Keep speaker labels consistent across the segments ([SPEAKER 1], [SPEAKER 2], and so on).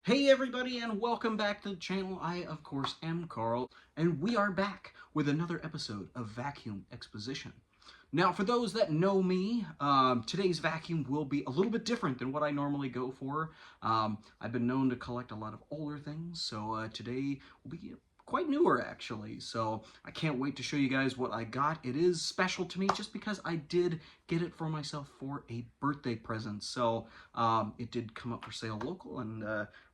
[SPEAKER 1] Hey everybody, and welcome back to the channel. I, of course, am Carl, and we are back with another episode of Vacuum Exposition. Now, for those that know me, today's vacuum will be a little bit different than what I normally go for. I've been known to collect a lot of older things, so today will be quite newer actually. So I can't wait to show you guys what I got. It is special to me just because I did get it for myself for a birthday present. So it did come up for sale local, and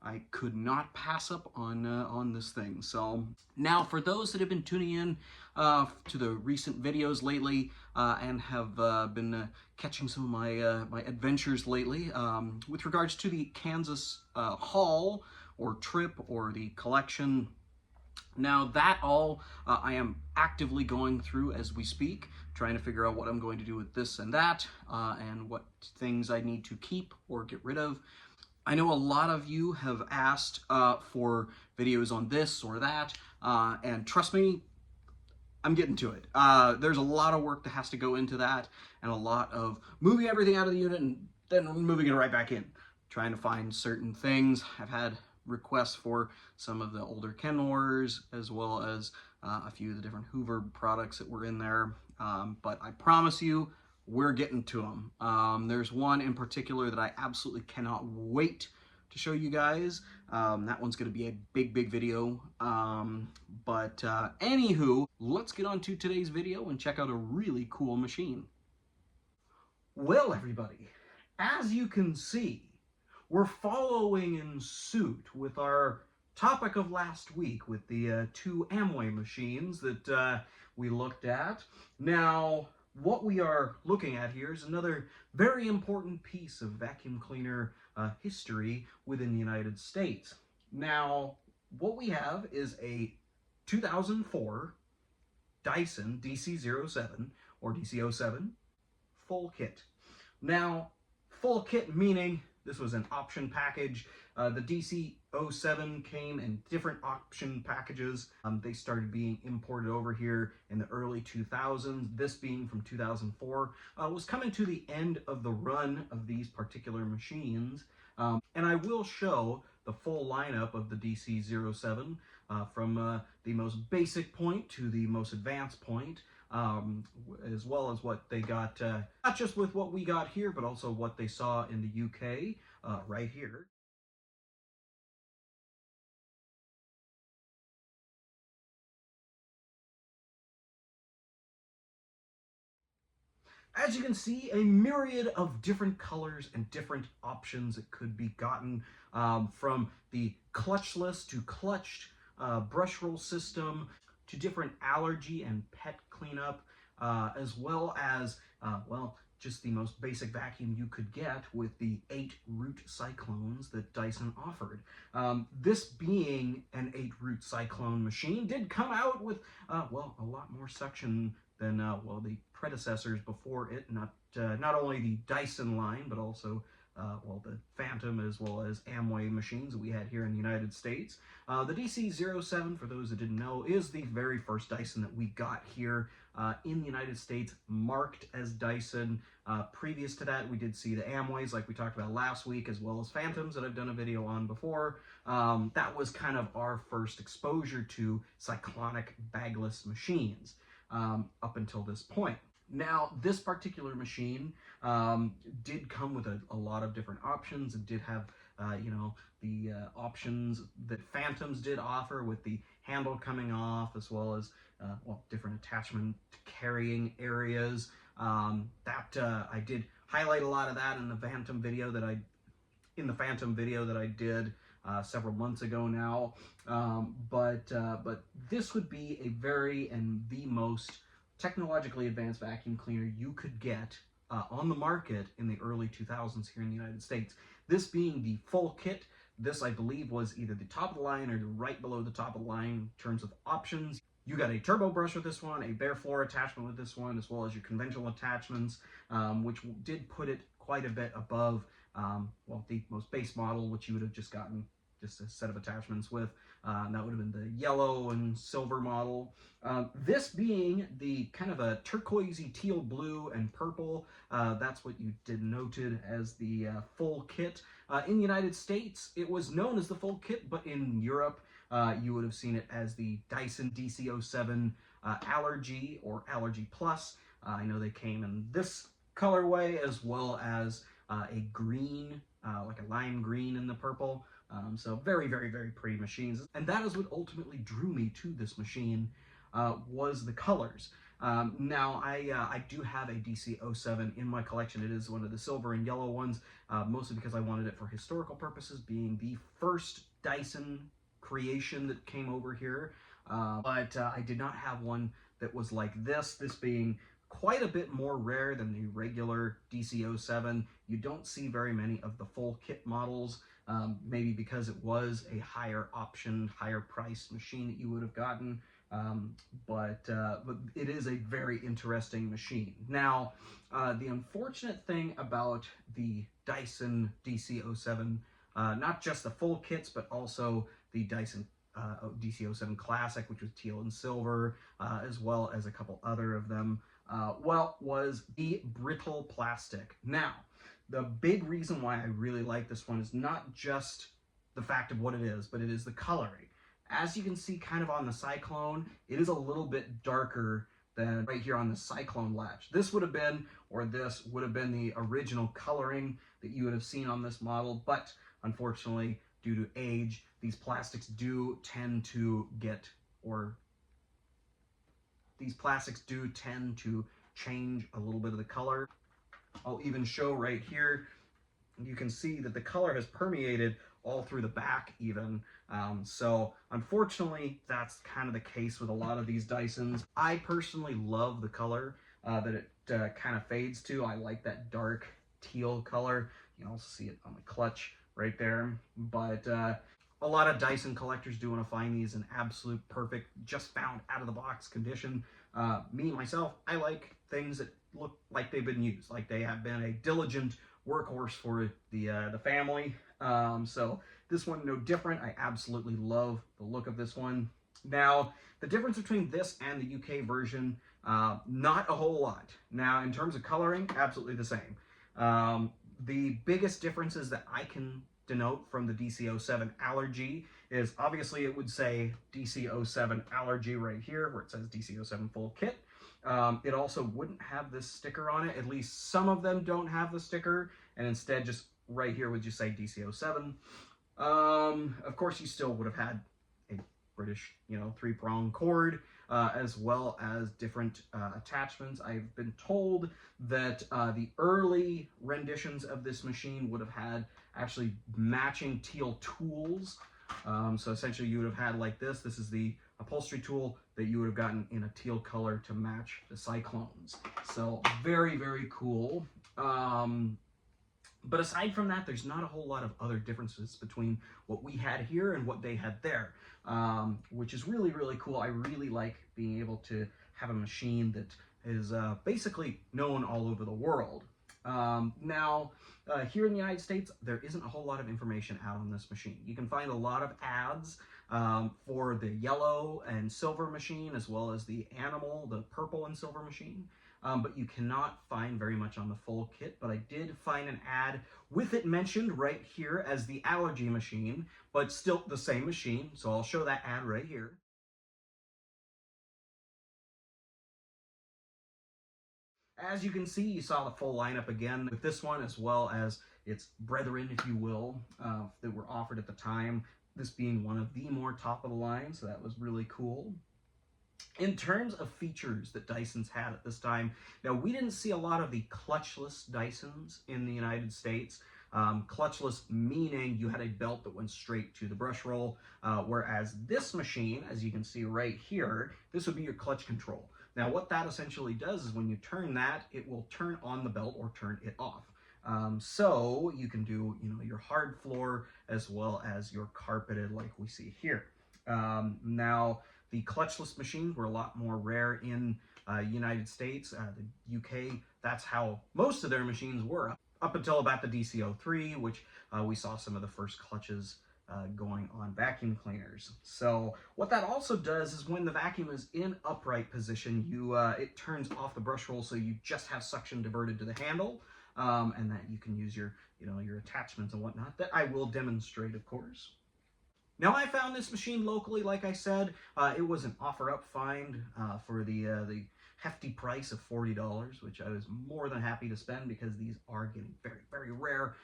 [SPEAKER 1] I could not pass up on this thing. So now, for those that have been tuning in to the recent videos lately and have been catching some of my adventures lately with regards to the Kansas haul or trip or the collection. Now that all I am actively going through as we speak, trying to figure out what I'm going to do with this and that, and what things I need to keep or get rid of. I know a lot of you have asked for videos on this or that, and trust me, I'm getting to it. There's a lot of work that has to go into that, and a lot of moving everything out of the unit and then moving it right back in, trying to find certain things. I've had requests for some of the older Kenmores, as well as a few of the different Hoover products that were in there. But I promise you, we're getting to them. There's one in particular that I absolutely cannot wait to show you guys. That one's going to be a big video. Anywho, let's get on to today's video and check out a really cool machine. Well, everybody, as you can see, we're following in suit with our topic of last week with the two Amway machines that we looked at. Now, what we are looking at here is another very important piece of vacuum cleaner history within the United States. Now, what we have is a 2004 Dyson DC07 or DC07 full kit. Now, full kit meaning this was an option package. The DC07 came in different option packages. They started being imported over here in the early 2000s. This being from 2004, was coming to the end of the run of these particular machines. And I will show the full lineup of the DC07 from the most basic point to the most advanced point. As well as what they got, not just with what we got here, but also what they saw in the UK right here. As you can see, a myriad of different colors and different options that could be gotten, from the clutchless to clutched brush roll system to different allergy and pet cleanup, as well as, well, just the most basic vacuum you could get with the 8 root cyclones that Dyson offered. This being an 8 root cyclone machine did come out with, well, a lot more suction than well, the predecessors before it. Not only the Dyson line, but also well, the Phantom as well as Amway machines that we had here in the United States. The DC07, for those that didn't know, is the very first Dyson that we got here in the United States, marked as Dyson. Previous to that, we did see the Amways, like we talked about last week, as well as Phantoms that I've done a video on before. That was kind of our first exposure to cyclonic bagless machines up until this point. Now, this particular machine did come with a lot of different options. It did have, you know, the options that Phantoms did offer, with the handle coming off, as well as, well, different attachment carrying areas. I did highlight a lot of that in the Phantom video that I did several months ago now. But this would be a very and the most technologically advanced vacuum cleaner you could get on the market in the early 2000s here in the United States. This being the full kit, this I believe was either the top of the line or right below the top of the line in terms of options. You got a turbo brush with this one, a bare floor attachment with this one, as well as your conventional attachments, which did put it quite a bit above, well, the most base model, which you would have just gotten just a set of attachments with. That would have been the yellow and silver model. This being the kind of a turquoisey teal blue and purple. That's what you denoted as the full kit. In the United States, it was known as the full kit, but in Europe, you would have seen it as the Dyson DC07 Allergy or Allergy Plus. I know they came in this colorway as well as a green, like a lime green in the purple. So very, very, very pretty machines. And that is what ultimately drew me to this machine, was the colors. Now, I do have a DC07 in my collection. It is one of the silver and yellow ones, mostly because I wanted it for historical purposes, being the first Dyson creation that came over here. But I did not have one that was like this being quite a bit more rare than the regular DC07. You don't see very many of the full kit models, maybe because it was a higher option, higher priced machine that you would have gotten. But it is a very interesting machine. Now, the unfortunate thing about the Dyson DC07, not just the full kits, but also the Dyson DC07 Classic, which was teal and silver, as well as a couple other of them, was the brittle plastic. Now, the big reason why I really like this one is not just the fact of what it is, but it is the coloring. As you can see kind of on the Cyclone, it is a little bit darker than right here on the Cyclone latch. This would have been, or this would have been the original coloring that you would have seen on this model, but unfortunately, due to age, these plastics do tend to get, or these plastics do tend to change a little bit of the color. I'll even show right here, you can see that the color has permeated all through the back even. So unfortunately, that's kind of the case with a lot of these Dysons. I personally love the color that it kind of fades to. I like that dark teal color. You can also see it on the clutch right there. But a lot of Dyson collectors do want to find these in absolute perfect, just found out of the box condition. Me, myself, I like things that look like they've been used, like they have been a diligent workhorse for the family. So this one, no different. I absolutely love the look of this one. Now, the difference between this and the UK version, not a whole lot. Now, in terms of coloring, absolutely the same. The biggest differences that I can denote from the DC07 Allergy is obviously it would say DC07 Allergy right here where it says DC07 full kit. It also wouldn't have this sticker on it. At least some of them don't have the sticker, and instead just right here would just say DC07. Of course, you still would have had a British, three-prong cord, as well as different attachments. I've been told that the early renditions of this machine would have had actually matching teal tools. So essentially you would have had like this. This is the upholstery tool that you would have gotten in a teal color to match the Cyclones. So very, very cool. But aside from that, there's not a whole lot of other differences between what we had here and what they had there, which is really, really cool. I really like being able to have a machine that is basically known all over the world. Now, here in the United States, there isn't a whole lot of information out on this machine. You can find a lot of ads for the yellow and silver machine, as well as the animal, the purple and silver machine. But you cannot find very much on the full kit, but I did find an ad with it mentioned right here as the Allergy machine, but still the same machine, so I'll show that ad right here. As you can see, you saw the full lineup again with this one, as well as its brethren, if you will, that were offered at the time, this being one of the more top of the line, so that was really cool. In terms of features that Dysons had at this time, now we didn't see a lot of the clutchless Dysons in the United States. Clutchless meaning you had a belt that went straight to the brush roll, whereas this machine, as you can see right here, this would be your clutch control. Now what that essentially does is when you turn that, it will turn on the belt or turn it off. So you can do your hard floor as well as your carpeted like we see here. Now, the clutchless machines were a lot more rare in United States. The UK, that's how most of their machines were, up until about the DC03, which we saw some of the first clutches going on vacuum cleaners. So what that also does is when the vacuum is in upright position, it turns off the brush roll, so you just have suction diverted to the handle, and that you can use your your attachments and whatnot that I will demonstrate, of course. Now, I found this machine locally, like I said. It was an offer-up find for the hefty price of $40, which I was more than happy to spend because these are getting very, very rare.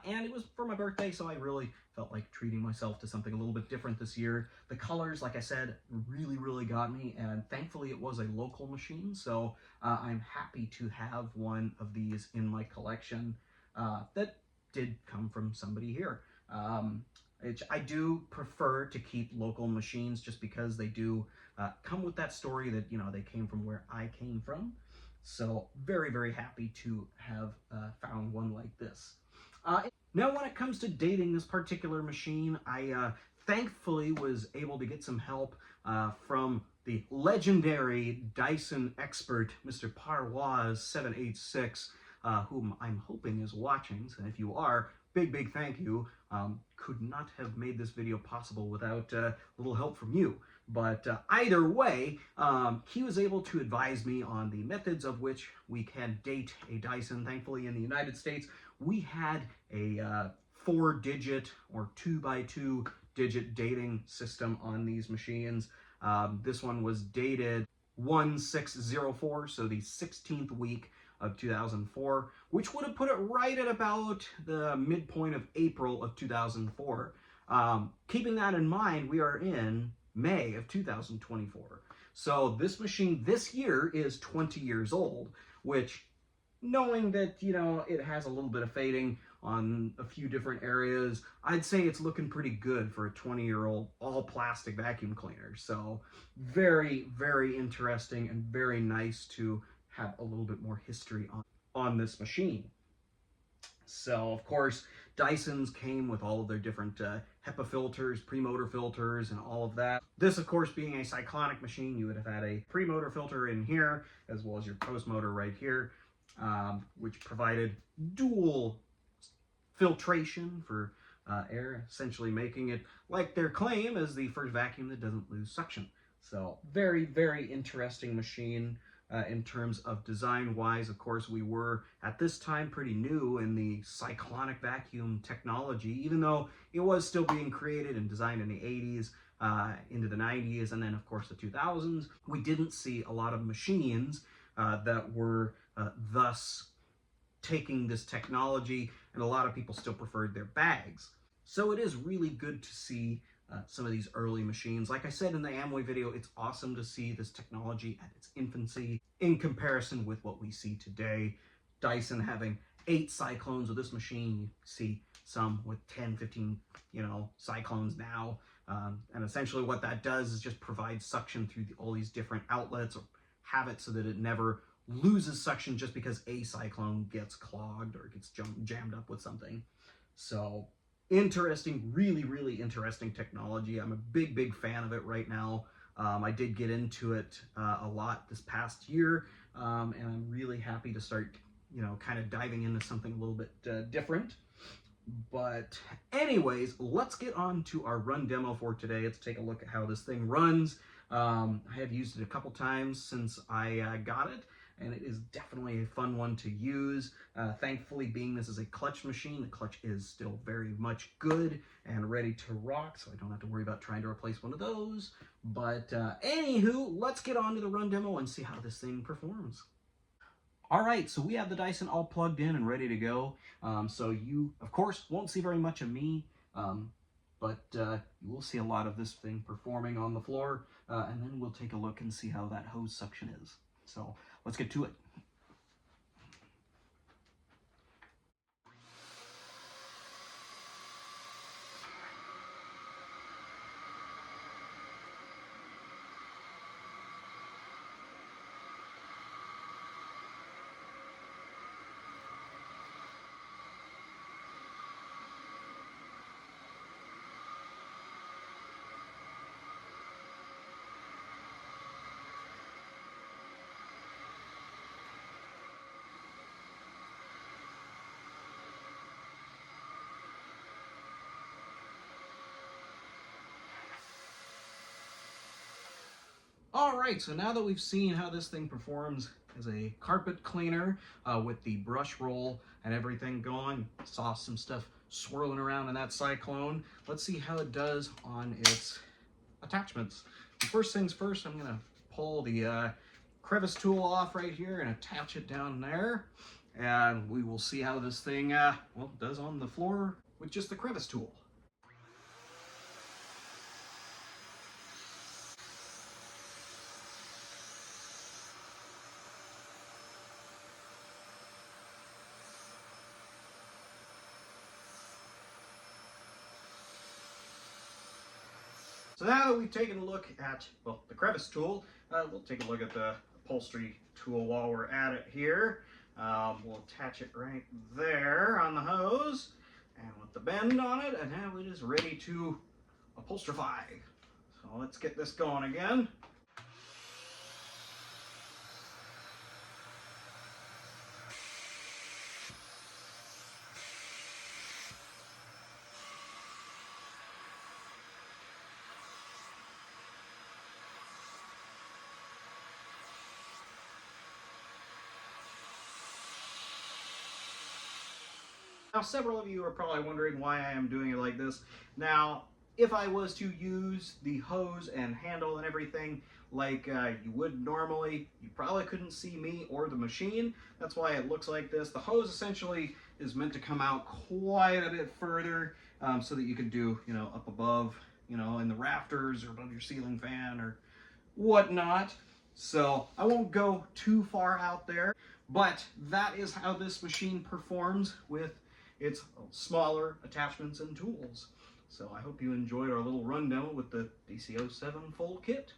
[SPEAKER 1] And it was for my birthday, so I really felt like treating myself to something a little bit different this year. The colors, like I said, really, really got me, and thankfully it was a local machine, so I'm happy to have one of these in my collection that did come from somebody here. I do prefer to keep local machines just because they do come with that story that, they came from where I came from. So very, very happy to have found one like this. Now, when it comes to dating this particular machine, I thankfully was able to get some help from the legendary Dyson expert, Mr. Parwaz786, whom I'm hoping is watching. So if you are, big, big thank you. Could not have made this video possible without a little help from you. But either way, he was able to advise me on the methods of which we can date a Dyson. Thankfully, in the United States, we had a 4-digit or 2x2 digit dating system on these machines. This one was dated 1604, so the 16th week of 2004, which would have put it right at about the midpoint of April of 2004. Keeping that in mind, we are in May of 2024. So this machine this year is 20 years old, which, knowing that, it has a little bit of fading on a few different areas, I'd say it's looking pretty good for a 20-year-old all-plastic vacuum cleaner. So very, very interesting and very nice to have a little bit more history on this machine. So, of course, Dysons came with all of their different HEPA filters, pre-motor filters, and all of that. This, of course, being a cyclonic machine, you would have had a pre-motor filter in here, as well as your post-motor right here, which provided dual filtration for air, essentially making it, like their claim, as the first vacuum that doesn't lose suction. So, very, very interesting machine. In terms of design-wise, of course, we were, at this time, pretty new in the cyclonic vacuum technology, even though it was still being created and designed in the 80s, into the 90s, and then, of course, the 2000s. We didn't see a lot of machines that were thus taking this technology, and a lot of people still preferred their bags. So it is really good to see some of these early machines. Like I said in the Amway video, it's awesome to see this technology at its infancy in comparison with what we see today. Dyson having 8 cyclones with this machine, you see some with 10, 15, cyclones now. And essentially what that does is just provide suction through all these different outlets, or have it so that it never loses suction just because a cyclone gets clogged or gets jammed up with something. So interesting, really, really interesting technology. I'm a big, big fan of it right now. I did get into it a lot this past year, and I'm really happy to start, kind of diving into something a little bit different. But anyways, let's get on to our run demo for today. Let's take a look at how this thing runs. I have used it a couple times since I got it, and it is definitely a fun one to use. Thankfully, being this is a clutch machine, the clutch is still very much good and ready to rock, so I don't have to worry about trying to replace one of those. But anywho, let's get on to the run demo and see how this thing performs. All right, so we have the Dyson all plugged in and ready to go. So you, of course, won't see very much of me, but you will see a lot of this thing performing on the floor, and then we'll take a look and see how that hose suction is. So let's get to it. All right, so now that we've seen how this thing performs as a carpet cleaner with the brush roll and everything going, saw some stuff swirling around in that cyclone. Let's see how it does on its attachments. First things first, I'm gonna pull the crevice tool off right here and attach it down there. And we will see how this thing well, does on the floor with just the crevice tool. So now that we've taken a look at, well, the crevice tool, we'll take a look at the upholstery tool while we're at it here. We'll attach it right there on the hose and with the bend on it, and now it is ready to upholsterify. So let's get this going again. Now, several of you are probably wondering why I am doing it like this. Now, if I was to use the hose and handle and everything like you would normally, you probably couldn't see me or the machine. That's why it looks like this. The hose essentially is meant to come out quite a bit further so that you could do, you know, up above, you know, in the rafters or above your ceiling fan or whatnot. So I won't go too far out there, but that is how this machine performs with its smaller attachments and tools. So I hope you enjoyed our little rundown with the DC07 full kit.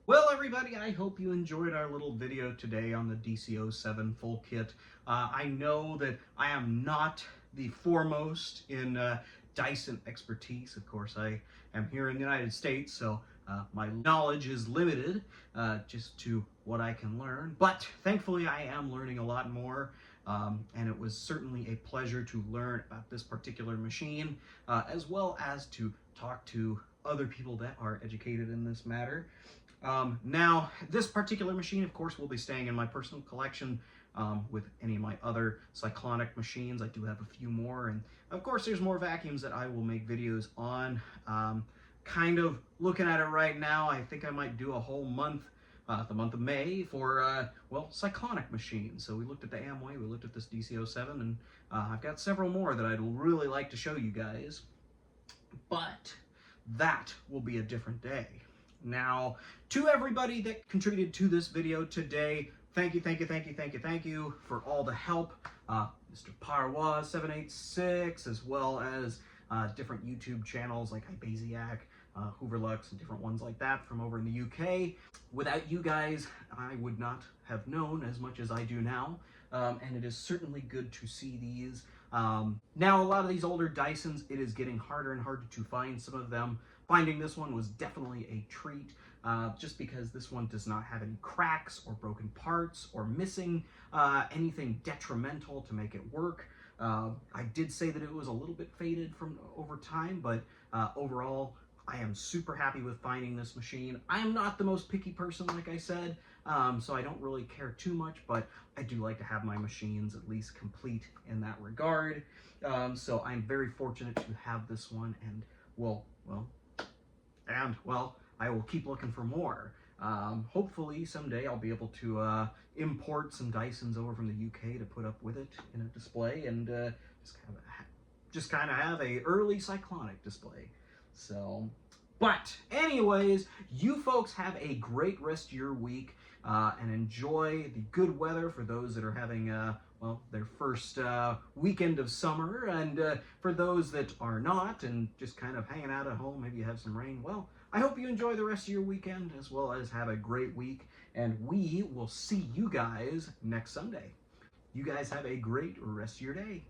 [SPEAKER 1] Well, everybody, I hope you enjoyed our little video today on the DC07 full kit. I know that I am not the foremost in Dyson expertise. Of course, I am here in the United States, so my knowledge is limited just to what I can learn. But thankfully, I am learning a lot more. And it was certainly a pleasure to learn about this particular machine, as well as to talk to other people that are educated in this matter. Now, this particular machine, of course, will be staying in my personal collection with any of my other cyclonic machines. I do have a few more, and of course, there's more vacuums that I will make videos on. Kind of looking at it right now, I think I might do a whole month the month of May for, well, cyclonic machines. So we looked at the Amway, we looked at this DC07, and I've got several more that I'd really like to show you guys. But that will be a different day. Now, to everybody that contributed to this video today, thank you for all the help. Mr. Parwa786, as well as different YouTube channels like Ibasiac, Hooverlux, and different ones like that from over in the UK. Without you guys, I would not have known as much as I do now, and it is certainly good to see these. Now, a lot of these older Dysons, it is getting harder and harder to find some of them. Finding this one was definitely a treat, just because this one does not have any cracks or broken parts or missing anything detrimental to make it work. I did say that it was a little bit faded from over time, but overall, I am super happy with finding this machine. I am not the most picky person, like I said, so I don't really care too much, but I do like to have my machines at least complete in that regard. So I'm very fortunate to have this one, and well, I will keep looking for more. Hopefully someday I'll be able to import some Dysons over from the UK to put up with it in a display, and just kind of have a early cyclonic display. So, but anyways, you folks have a great rest of your week and enjoy the good weather for those that are having well, their first weekend of summer, and for those that are not and just kind of hanging out at home, maybe you have some rain. Well, I hope you enjoy the rest of your weekend, as well as have a great week, and we will see you guys next Sunday. You guys have a great rest of your day.